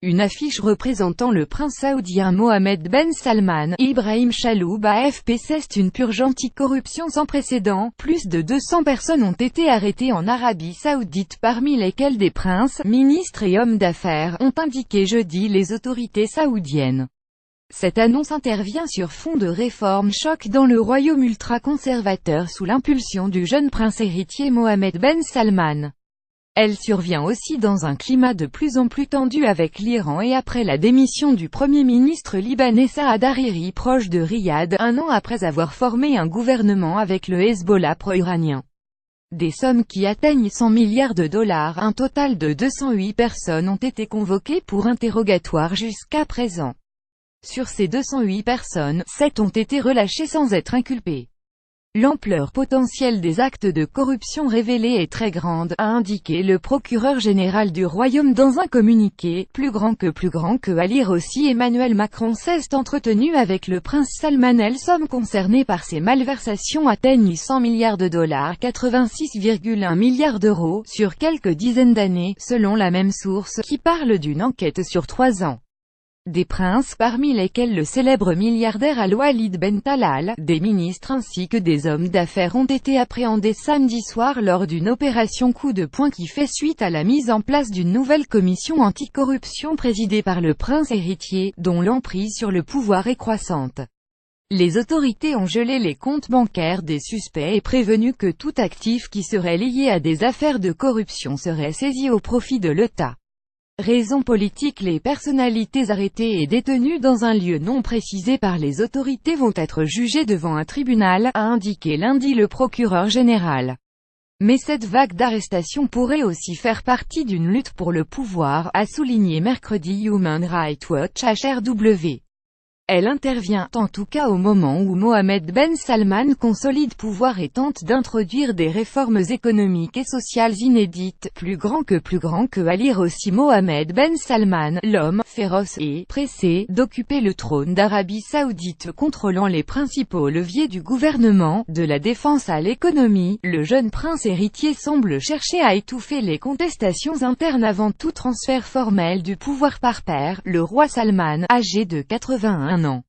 Une affiche représentant le prince saoudien Mohammed Ben Salman, Ibrahim Chaloub AFP. C'est une purge anticorruption sans précédent. Plus de 200 personnes ont été arrêtées en Arabie Saoudite, parmi lesquelles des princes, ministres et hommes d'affaires, ont indiqué jeudi les autorités saoudiennes. Cette annonce intervient sur fond de réformes choc dans le royaume ultra-conservateur sous l'impulsion du jeune prince héritier Mohammed Ben Salman. Elle survient aussi dans un climat de plus en plus tendu avec l'Iran et après la démission du premier ministre libanais Saad Hariri proche de Riyad, un an après avoir formé un gouvernement avec le Hezbollah pro-iranien. Des sommes qui atteignent 100 milliards de dollars, un total de 208 personnes ont été convoquées pour interrogatoire jusqu'à présent. Sur ces 208 personnes, 7 ont été relâchées sans être inculpées. L'ampleur potentielle des actes de corruption révélés est très grande, a indiqué le procureur général du royaume dans un communiqué. Plus grand que à lire aussi Emmanuel Macron s'est entretenu avec le prince Salman. Les sommes concernées par ces malversations atteignent 100 milliards de dollars, 86,1 milliards d'euros, sur quelques dizaines d'années, selon la même source, qui parle d'une enquête sur 3 ans. Des princes, parmi lesquels le célèbre milliardaire Al-Walid Ben Talal, des ministres ainsi que des hommes d'affaires ont été appréhendés samedi soir lors d'une opération coup de poing qui fait suite à la mise en place d'une nouvelle commission anticorruption présidée par le prince héritier, dont l'emprise sur le pouvoir est croissante. Les autorités ont gelé les comptes bancaires des suspects et prévenu que tout actif qui serait lié à des affaires de corruption serait saisi au profit de l'État. Raisons politiques. Les personnalités arrêtées et détenues dans un lieu non précisé par les autorités vont être jugées devant un tribunal, a indiqué lundi le procureur général. Mais cette vague d'arrestations pourrait aussi faire partie d'une lutte pour le pouvoir, a souligné mercredi Human Rights Watch HRW. Elle intervient, en tout cas au moment où Mohammed Ben Salman consolide pouvoir et tente d'introduire des réformes économiques et sociales inédites. Plus grand que à lire aussi Mohammed Ben Salman, l'homme, féroce et pressé, d'occuper le trône d'Arabie Saoudite contrôlant les principaux leviers du gouvernement, de la défense à l'économie. Le jeune prince héritier semble chercher à étouffer les contestations internes avant tout transfert formel du pouvoir par père, le roi Salman, âgé de 81 ans.